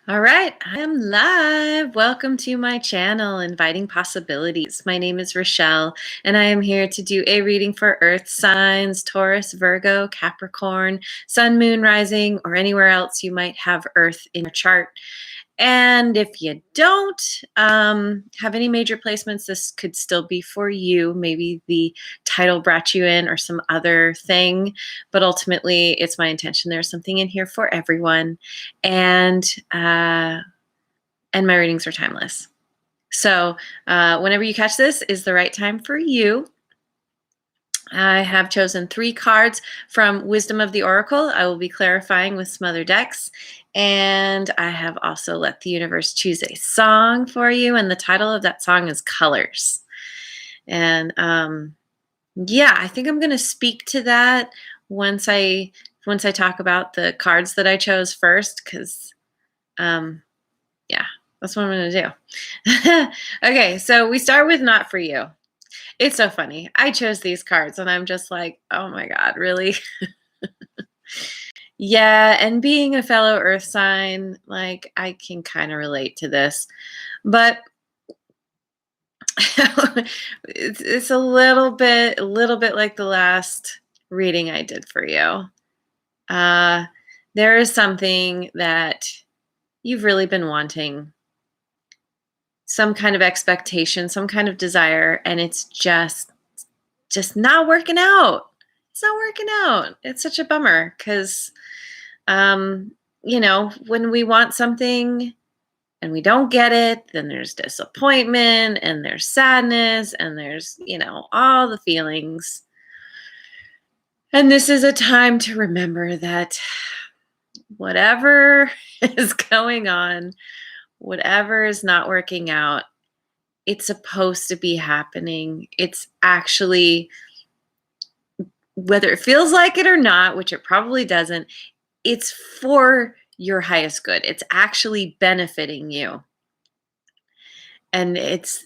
All right, I am live. Welcome to my channel, Inviting Possibilities. My name is Rochelle, and I am here to do a reading for Earth signs, Taurus, Virgo, Capricorn, Sun, Moon, Rising, or anywhere else you might have Earth in your chart. And if you don't have any major placements, this could still be for you. Maybe the title brought you in or some other thing, but ultimately it's my intention there's something in here for everyone. And my readings are timeless. So whenever you catch this is the right time for you. I have chosen 3 cards from Wisdom of the Oracle. I will be clarifying with some other decks. And I have also let the universe choose a song for you. And the title of that song is Colors. And yeah, I think I'm going to speak to that once I talk about the cards that I chose first, because yeah, that's what I'm going to do. Okay, so we start with Not For You. It's so funny. I chose these cards and I'm just like, oh my God, really? Yeah, and being a fellow earth sign, like I can kind of relate to this. But it's a little bit like the last reading I did for you. There is something that you've really been wanting, some kind of expectation, some kind of desire, and it's just not working out. It's not working out. It's such a bummer because, when we want something and we don't get it, then there's disappointment and there's sadness and there's, all the feelings. And this is a time to remember that whatever is going on, whatever is not working out, it's supposed to be happening. It's actually, whether it feels like it or not, which it probably doesn't, it's for your highest good. It's actually benefiting you. And it's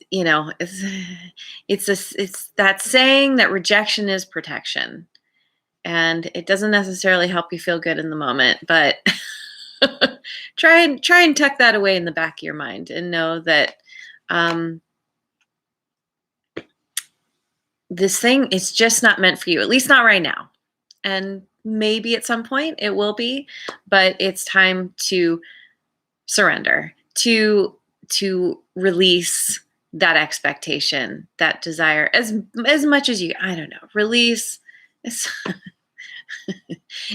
that saying that rejection is protection. And it doesn't necessarily help you feel good in the moment, but try and tuck that away in the back of your mind and know that this thing is just not meant for you, at least not right now. And maybe at some point it will be, but it's time to surrender, to release that expectation, that desire, as much as you, I don't know, release.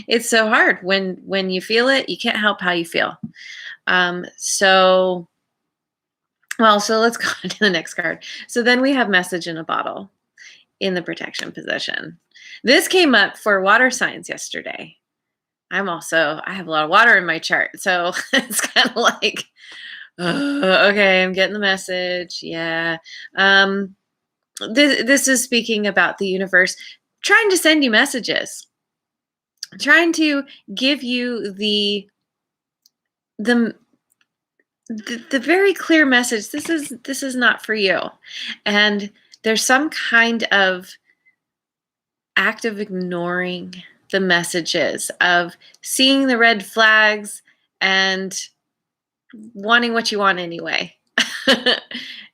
It's so hard when you feel it, you can't help how you feel. So let's go on to the next card. So then we have Message in a Bottle in the protection position. This came up for water signs yesterday. I have a lot of water in my chart. So it's kind of like, okay, I'm getting the message. Yeah. This is speaking about the universe trying to send you messages, trying to give you the very clear message. This is not for you. And there's some kind of act of ignoring the messages, of seeing the red flags and wanting what you want anyway.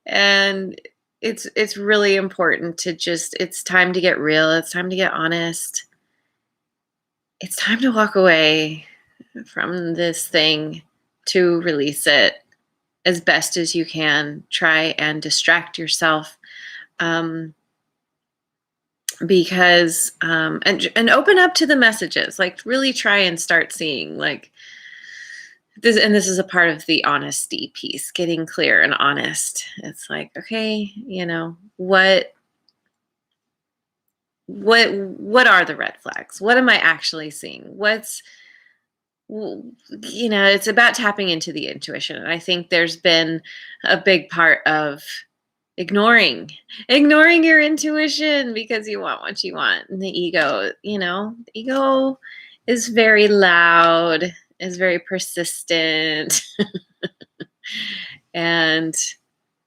And it's really important to it's time to get real. It's time to get honest. It's time to walk away from this thing, to release it as best as you can. Try and distract yourself. Because and open up to the messages, like really try and start seeing like this. And this is a part of the honesty piece, getting clear and honest. It's like, okay, what are the red flags? What am I actually seeing? It's about tapping into the intuition. And I think there's been a big part of ignoring your intuition because you want what you want. And the ego, the ego is very loud, is very persistent. And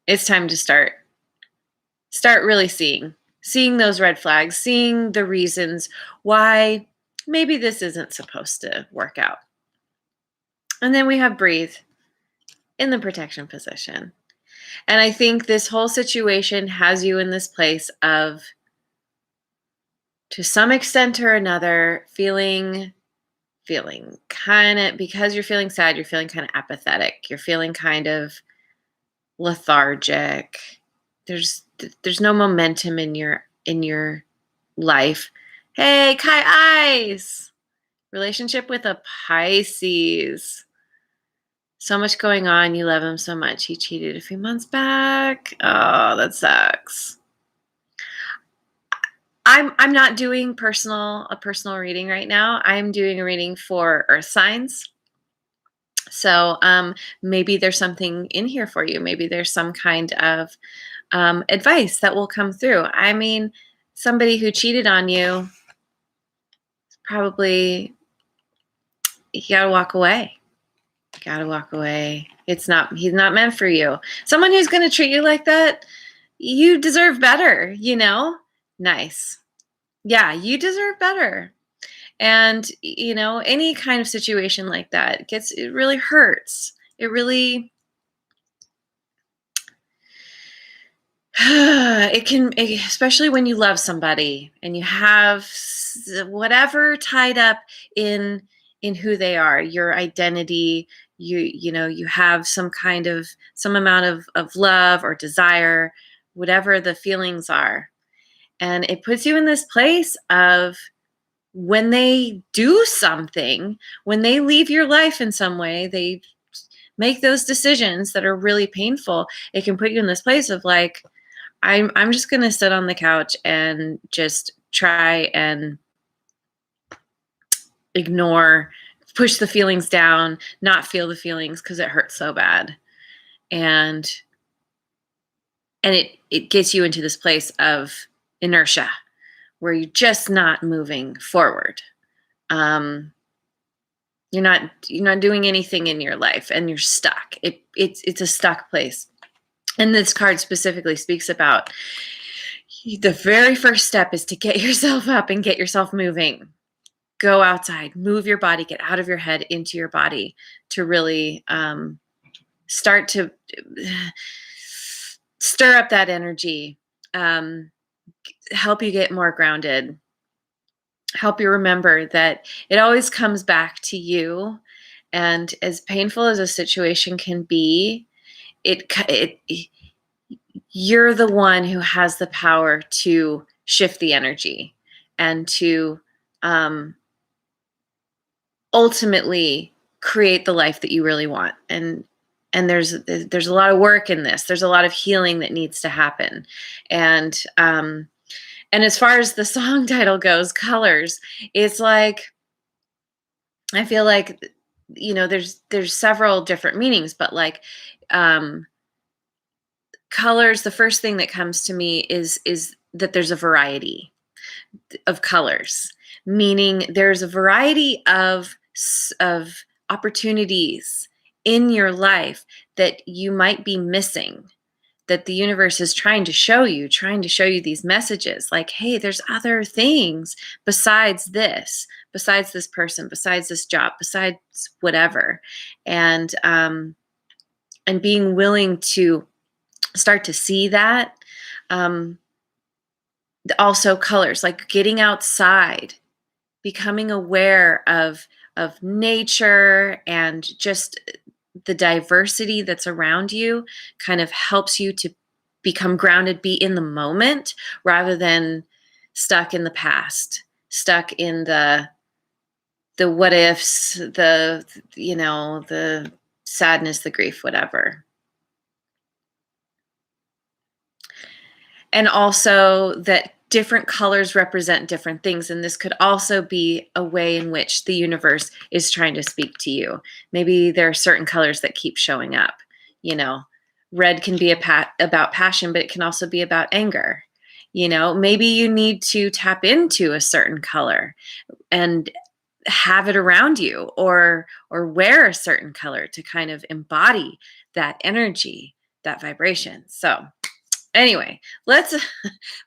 it's time to start really seeing those red flags, seeing the reasons why maybe this isn't supposed to work out. And then we have Breathe. in the protection position. And I think this whole situation has you in this place of, to some extent or another, feeling kind of, because you're feeling sad, you're feeling kind of apathetic. You're feeling kind of lethargic. There's no momentum in your life. Hey, Kai Eyes! Relationship with a Pisces. So much going on. You love him so much. He cheated a few months back. Oh, that sucks. I'm not doing a personal reading right now. I'm doing a reading for earth signs. So maybe there's something in here for you. Maybe there's some kind of advice that will come through. I mean, somebody who cheated on you, probably, you gotta walk away. You gotta walk away. He's not meant for you. Someone who's gonna treat you like that, you deserve better, you know? Nice. Yeah, you deserve better. And, you know, any kind of situation like that it really hurts. It really, it can, especially when you love somebody and you have whatever tied up in who they are, your identity, you know, you have some amount of love or desire, whatever the feelings are. And it puts you in this place of, when they do something, when they leave your life in some way, they make those decisions that are really painful. It can put you in this place of like, I'm just going to sit on the couch and just try and ignore, push the feelings down, not feel the feelings because it hurts so bad. And it gets you into this place of inertia where you're just not moving forward. You're not doing anything in your life and you're stuck. It's a stuck place. And this card specifically speaks about, the very first step is to get yourself up and get yourself moving. Go outside, move your body, get out of your head into your body to really start to stir up that energy, help you get more grounded, help you remember that it always comes back to you. And as painful as a situation can be, you're the one who has the power to shift the energy and to ultimately create the life that you really want. And there's a lot of work in this. There's a lot of healing that needs to happen. And as far as the song title goes, Colors, it's like, I feel like, you know, there's several different meanings, but like, colors, the first thing that comes to me is that there's a variety of colors, meaning there's a variety of opportunities in your life that you might be missing, that the universe is trying to show you these messages like, hey, there's other things besides this person, besides this job, besides whatever. And being willing to start to see that. Also colors, like getting outside, becoming aware of nature and just the diversity that's around you, kind of helps you to become grounded, be in the moment rather than stuck in the past, stuck in the what ifs, the sadness, the grief, whatever. And also that different colors represent different things. And this could also be a way in which the universe is trying to speak to you. Maybe there are certain colors that keep showing up. You know, red can be about passion, but it can also be about anger. You know, maybe you need to tap into a certain color and have it around you, or wear a certain color to kind of embody that energy, that vibration. So anyway, let's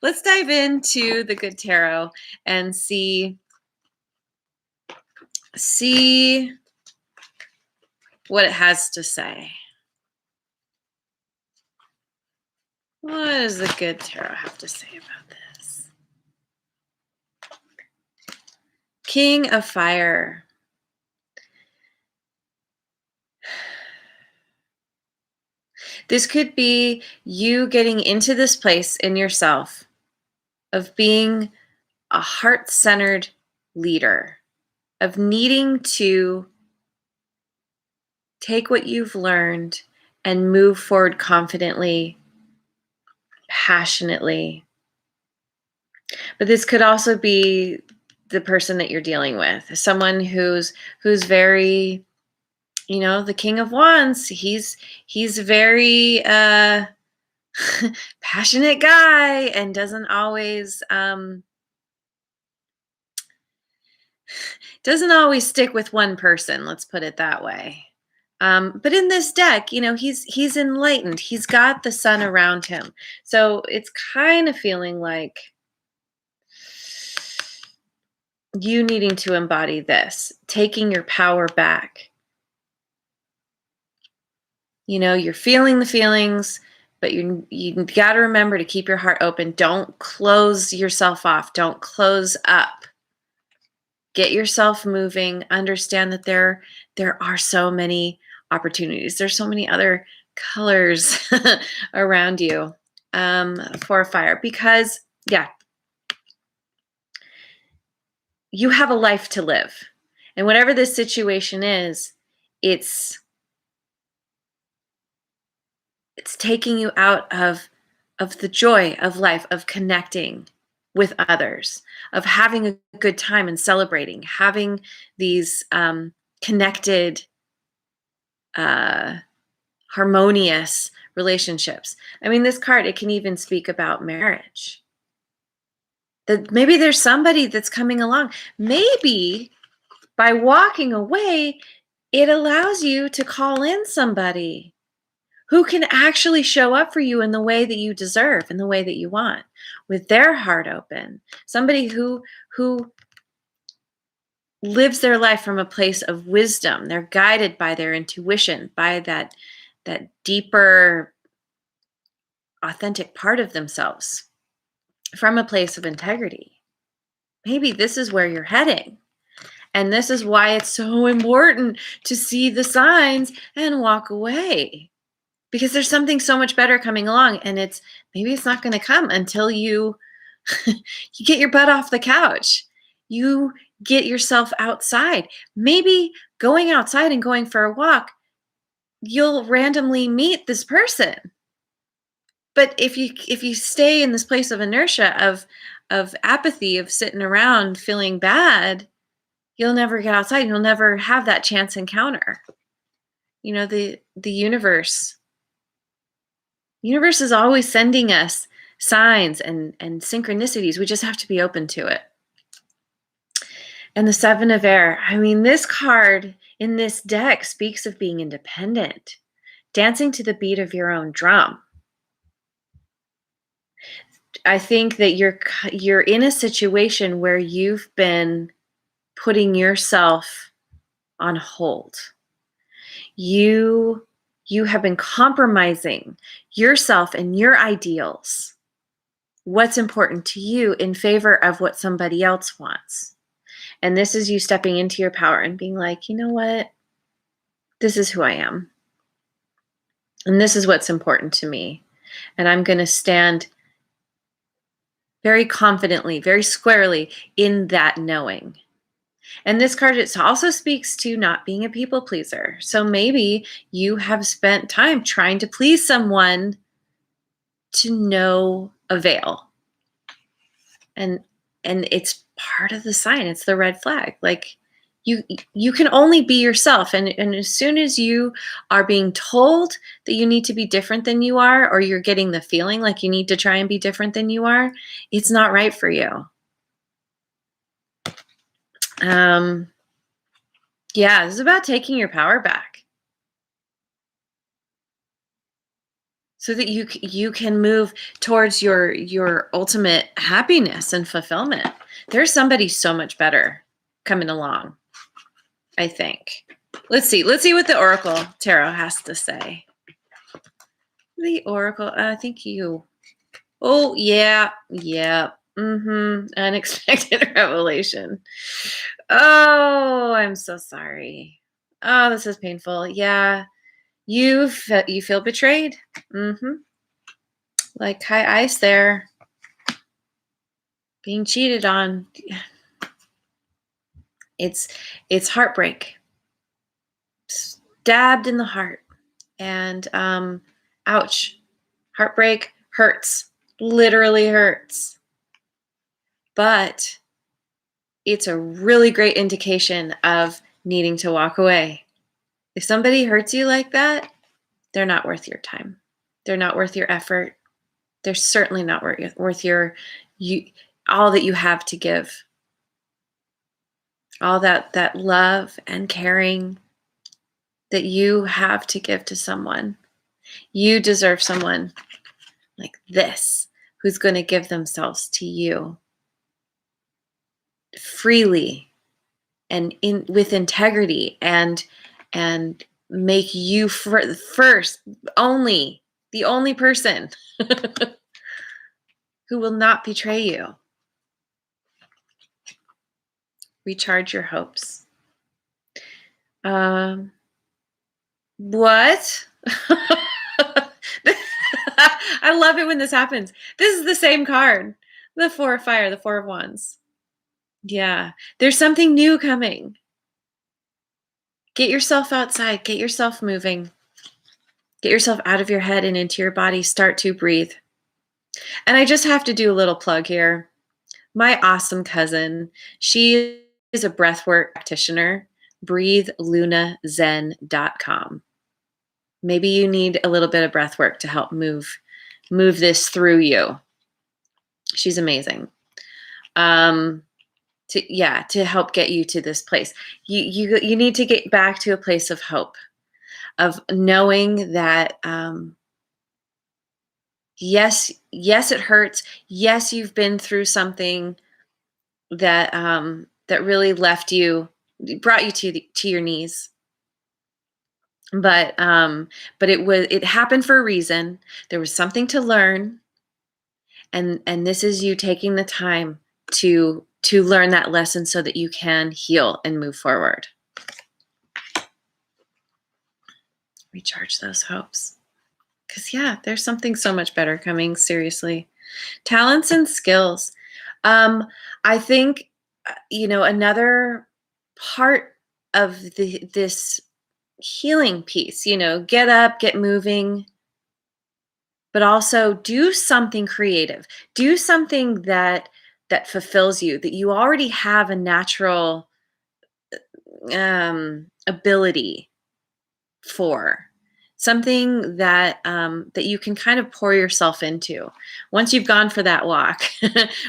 dive into the Good Tarot and see what it has to say. What does the good tarot have to say about this? King of Fire. This could be you getting into this place in yourself of being a heart-centered leader, of needing to take what you've learned and move forward confidently, passionately. But this could also be the person that you're dealing with, someone who's very, the King of Wands. He's very passionate guy and doesn't always stick with one person, let's put it that way. But in this deck, he's enlightened. He's got the sun around him. So it's kind of feeling like you needing to embody this, taking your power back. You're feeling the feelings, but you got to remember to keep your heart open. Don't close yourself off. Don't close up. Get yourself moving. Understand that there are so many opportunities. There's so many other colors around you for fire, because you have a life to live. And whatever this situation is, it's taking you out of the joy of life, of connecting with others, of having a good time and celebrating, having these connected, harmonious relationships. I mean, this card, it can even speak about marriage. That maybe there's somebody that's coming along. Maybe by walking away, it allows you to call in somebody who can actually show up for you in the way that you deserve, in the way that you want, with their heart open. Somebody who lives their life from a place of wisdom. They're guided by their intuition, by that deeper, authentic part of themselves, from a place of integrity. Maybe this is where you're heading. And this is why it's so important to see the signs and walk away. Because there's something so much better coming along, and maybe it's not going to come until you you get your butt off the couch. You get yourself outside. Maybe going outside and going for a walk, you'll randomly meet this person. But if you stay in this place of inertia, of apathy, of sitting around feeling bad, you'll never get outside. You'll never have that chance encounter. The universe is always sending us signs and synchronicities. We just have to be open to it. And the Seven of Air. I mean, this card in this deck speaks of being independent, dancing to the beat of your own drum. I think that you're in a situation where you've been putting yourself on hold. You have been compromising yourself and your ideals, what's important to you, in favor of what somebody else wants. And this is you stepping into your power and being like, you know what? This is who I am. And this is what's important to me. And I'm going to stand very confidently, very squarely in that knowing. And this card, it also speaks to not being a people pleaser. So maybe you have spent time trying to please someone to no avail. And it's part of the sign. It's the red flag. Like you can only be yourself. And as soon as you are being told that you need to be different than you are, or you're getting the feeling like you need to try and be different than you are, it's not right for you. Yeah, this is about taking your power back, so that you can move towards your ultimate happiness and fulfillment. There's somebody so much better coming along, I think. Let's see what the Oracle Tarot has to say. The Oracle, thank you. Oh, yeah. Yeah. Unexpected revelation. Oh, I'm so sorry. Oh, this is painful. Yeah. You feel betrayed. Like high ice there. Being cheated on. It's heartbreak. Stabbed in the heart. And ouch. Heartbreak hurts. Literally hurts. But it's a really great indication of needing to walk away. If somebody hurts you like that, they're not worth your time. They're not worth your effort. They're certainly not worth you all that you have to give. All that love and caring that you have to give to someone. You deserve someone like this who's going to give themselves to you freely and with integrity and make you first the only person who will not betray you. Recharge your hopes. What? I love it when this happens. This is the same card. The Four of Fire, the Four of Wands. Yeah. There's something new coming. Get yourself outside. Get yourself moving. Get yourself out of your head and into your body. Start to breathe. And I just have to do a little plug here. My awesome cousin, she is a breathwork practitioner. BreatheLunaZen.com. Maybe you need a little bit of breath work to help move this through you. She's amazing. To help get you to this place. You need to get back to a place of hope, of knowing that yes, it hurts. Yes, you've been through something that that really brought you to your knees. But it happened for a reason. There was something to learn, and this is you taking the time to learn that lesson so that you can heal and move forward. Recharge those hopes. Because there's something so much better coming, seriously. Talents and skills. I think another part of this healing piece, get up, get moving, but also do something creative. Do something that fulfills you, that you already have a natural ability for. Something that that you can kind of pour yourself into. Once you've gone for that walk,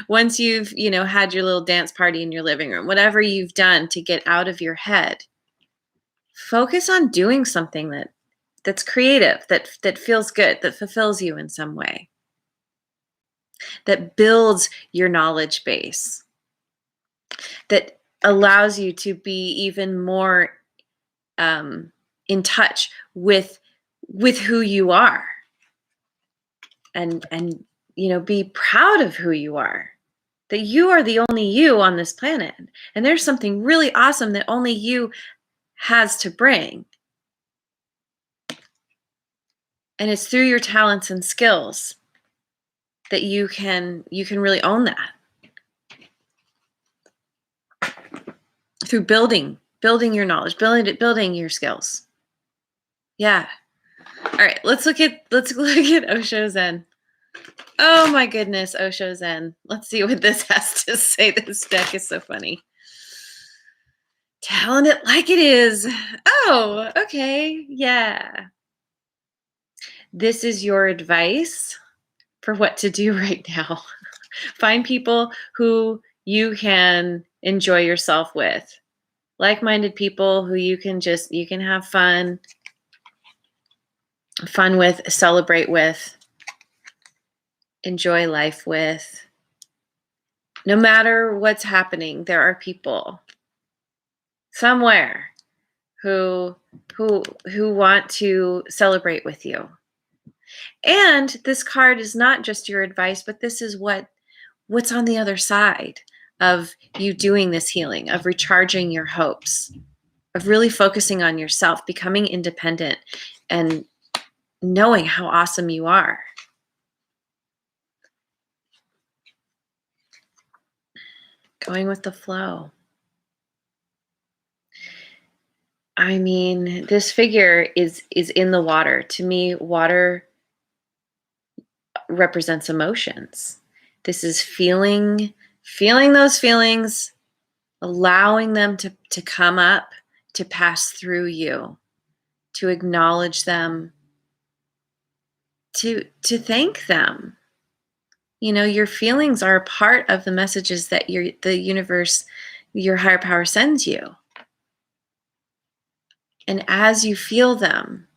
once you've had your little dance party in your living room, whatever you've done to get out of your head, focus on doing something that's creative, that feels good, that fulfills you in some way, that builds your knowledge base, that allows you to be even more in touch with who you are, and be proud of who you are, that you are the only you on this planet, and there's something really awesome that only you has to bring. And it's through your talents and skills that you can really own that. Through building your knowledge, building your skills. Yeah. All right, let's look at Osho Zen. Oh my goodness, Osho Zen. Let's see what this has to say. This deck is so funny. Telling it like it is. Oh, okay. Yeah. This is your advice for what to do right now. Find people who you can enjoy yourself with. Like-minded people who you can have fun with, celebrate with, enjoy life with. No matter what's happening, there are people somewhere who want to celebrate with you. And this card is not just your advice, but this is what's on the other side of you doing this healing, of recharging your hopes, of really focusing on yourself, becoming independent, and knowing how awesome you are. Going with the flow. I mean, this figure is in the water. To me, water represents emotions. This is feeling those feelings, allowing them to come up, to pass through you, to acknowledge them, to thank them. You know, your feelings are a part of the messages that the universe, your higher power sends you. And as you feel them,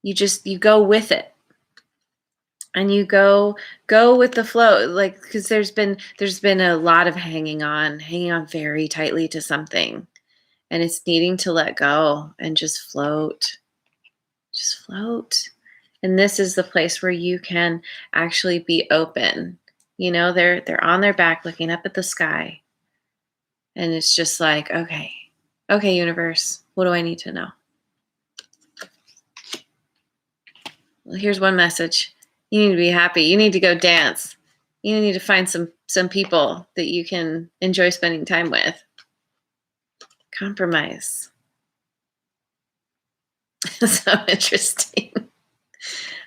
you go with it. And you go with the flow, like, because there's been a lot of hanging on very tightly to something, and it's needing to let go and just float. And this is the place where you can actually be open. You know, they're on their back looking up at the sky, and it's just like, okay, universe, what do I need to know? Well, here's one message. You need to be happy. You need to go dance. You need to find some people that you can enjoy spending time with. Compromise. So interesting.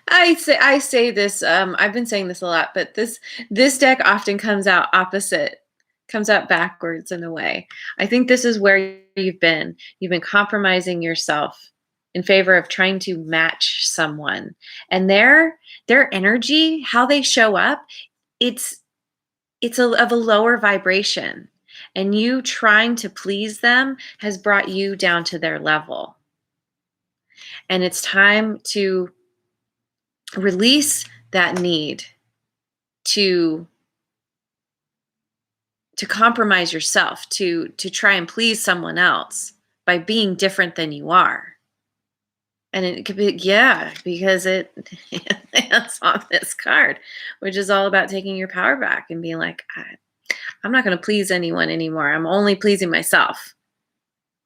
I say this. I've been saying this a lot, but this deck often comes out opposite, comes out backwards in a way. I think this is where you've been. You've been compromising yourself in favor of trying to match someone, and their energy, how they show up, it's of a lower vibration, and you trying to please them has brought you down to their level. And it's time to release that need to compromise yourself, to try and please someone else by being different than you are. And it could be, yeah, because it's on this card, which is all about taking your power back and being like, I'm not going to please anyone anymore. I'm only pleasing myself.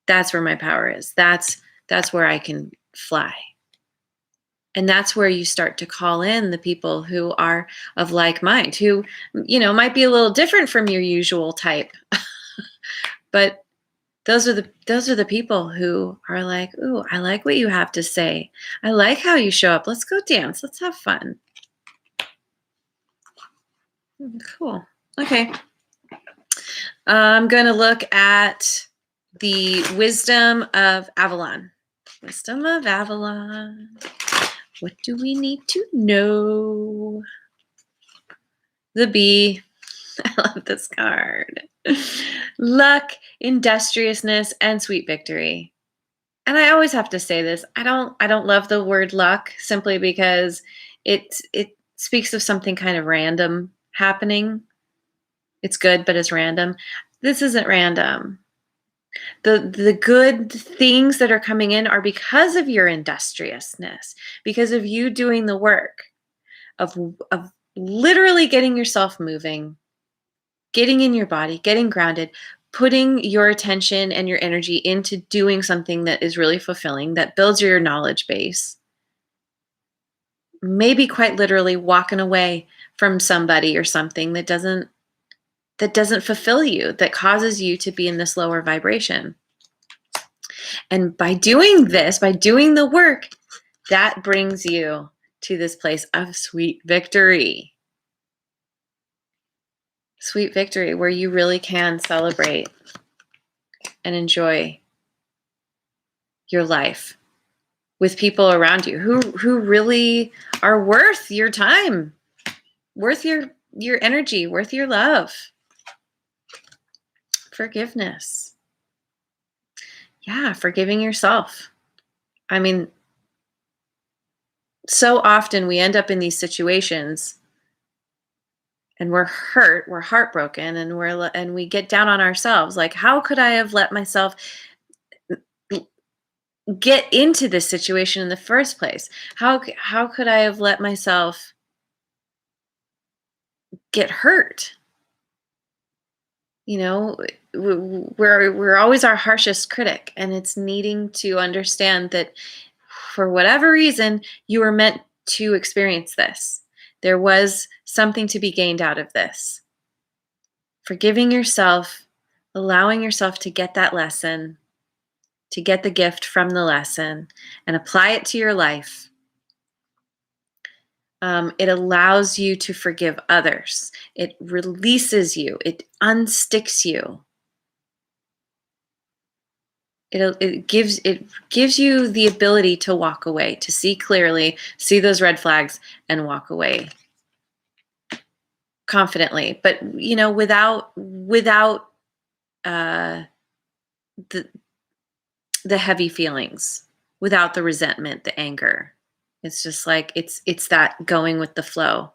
That's where my power is. That's where I can fly. And that's where you start to call in the people who are of like mind, who, you know, might be a little different from your usual type. But those are the people who are like, ooh, I like what you have to say. I like how you show up. Let's go dance. Let's have fun. Cool. Okay. I'm going to look at the wisdom of Avalon. Wisdom of Avalon. What do we need to know? The bee. I love this card. Luck, industriousness, and sweet victory. And I always have to say this. I don't love the word luck, simply because it speaks of something kind of random happening. It's good, but it's random. This isn't random. The good things that are coming in are because of your industriousness, because of you doing the work of literally getting yourself moving, getting in your body, getting grounded, putting your attention and your energy into doing something that is really fulfilling, that builds your knowledge base. Maybe quite literally walking away from somebody or something that doesn't fulfill you, that causes you to be in this lower vibration. And by doing this, by doing the work, that brings you to this place of sweet victory. Sweet victory, where you really can celebrate and enjoy your life with people around you who really are worth your time, worth your energy, worth your love. Forgiveness. Yeah, forgiving yourself. I mean, so often we end up in these situations and we're hurt, we're heartbroken, and we get down on ourselves. Like, how could I have let myself get into this situation in the first place? How could I have let myself get hurt? You know, we're always our harshest critic, and it's needing to understand that for whatever reason you were meant to experience this. There was something to be gained out of this. Forgiving yourself, allowing yourself to get that lesson, to get the gift from the lesson and apply it to your life. It allows you to forgive others. It releases you. It unsticks you. It gives you the ability to walk away, to see clearly, see those red flags, and walk away confidently. But without the heavy feelings, without the resentment, the anger. It's just like it's that going with the flow,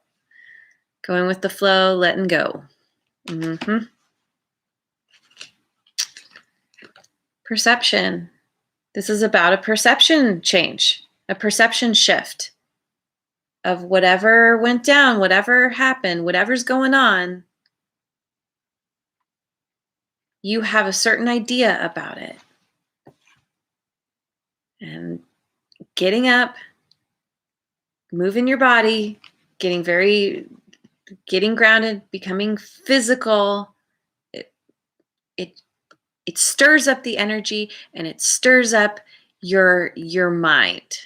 letting go. Perception. This is about a perception change, a perception shift of whatever went down, whatever happened, whatever's going on. You have a certain idea about it. And getting up, moving your body, getting grounded, becoming physical, it stirs up the energy, and it stirs up your mind.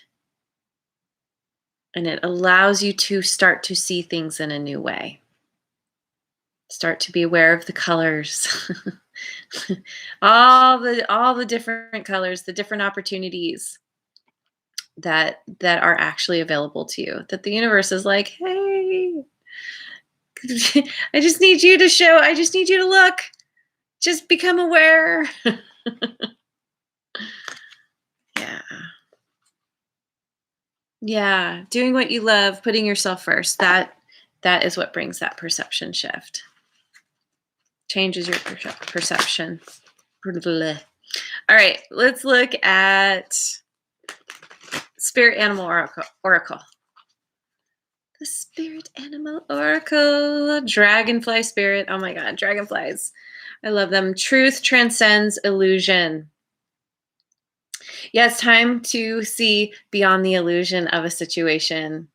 And it allows you to start to see things in a new way. Start to be aware of the colors. all the different colors, the different opportunities that are actually available to you. That the universe is like, hey, I just need you to look. Just become aware. Yeah. Doing what you love, putting yourself first. That is what brings that perception shift. Changes your perception. All right, let's look at Spirit Animal Oracle. The Spirit Animal Oracle. Dragonfly Spirit. Oh my God, dragonflies. I love them. Truth transcends illusion. Yeah, it's time to see beyond the illusion of a situation.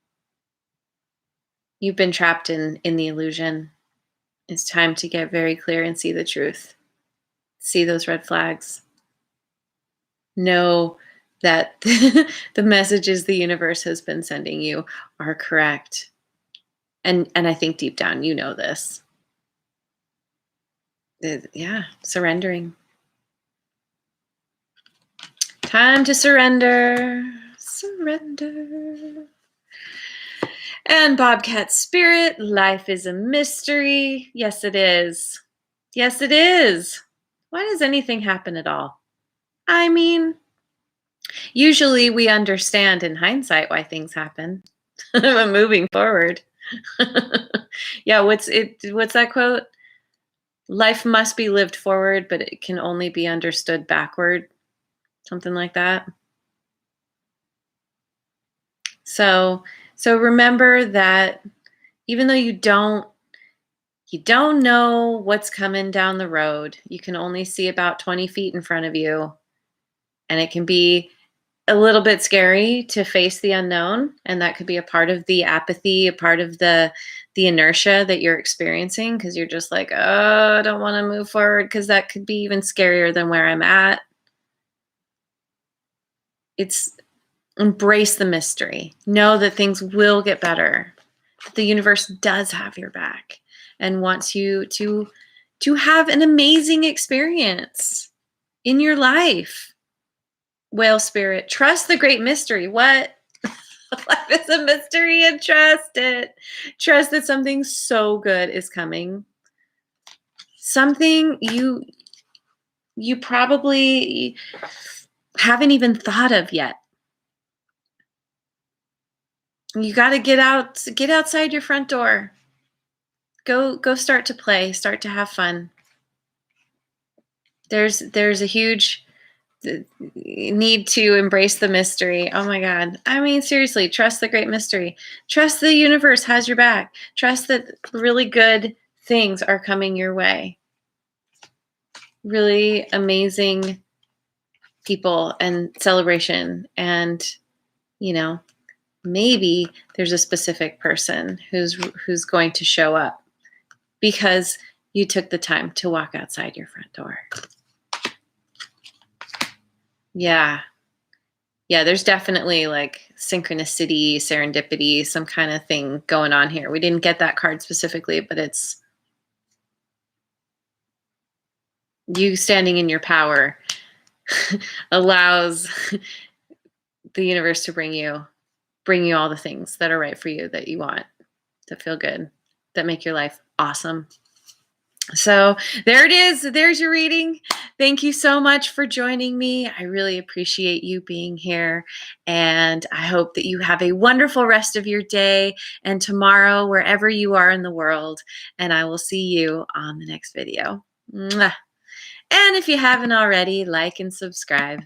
You've been trapped in the illusion. It's time to get very clear and see the truth. See those red flags. Know that the messages the universe has been sending you are correct. And I think deep down you know this. Yeah, surrendering. Time to surrender. Surrender. And Bobcat Spirit, life is a mystery. Yes, it is. Yes, it is. Why does anything happen at all? I mean, usually we understand in hindsight why things happen. But moving forward. Yeah, what's that quote? Life must be lived forward, but it can only be understood backward. Something like that. So remember that even though you don't know what's coming down the road, you can only see about 20 feet in front of you. And it can be a little bit scary to face the unknown. And that could be a part of the apathy, a part of the inertia that you're experiencing, because you're just like, oh, I don't want to move forward because that could be even scarier than where I'm at. It's embrace the mystery. Know that things will get better. That the universe does have your back and wants you to have an amazing experience in your life. Whale Spirit, trust the great mystery. What? Life is a mystery, and trust it. Trust that something so good is coming. Something you probably haven't even thought of yet. You got to get outside your front door. Go start to play, start to have fun. There's a huge need to embrace the mystery. Oh my God. I mean, seriously, trust the great mystery. Trust the universe has your back. Trust that really good things are coming your way. Really amazing people and celebration. And, you know, maybe there's a specific person who's going to show up because you took the time to walk outside your front door. Yeah. Yeah, there's definitely like synchronicity, serendipity, some kind of thing going on here. We didn't get that card specifically, but it's you standing in your power allows the universe to bring you all the things that are right for you, that you want, that feel good, that make your life awesome. So there it is. There's your reading. Thank you so much for joining me. I really appreciate you being here. And I hope that you have a wonderful rest of your day and tomorrow, wherever you are in the world. And I will see you on the next video. Mwah. And if you haven't already, like and subscribe.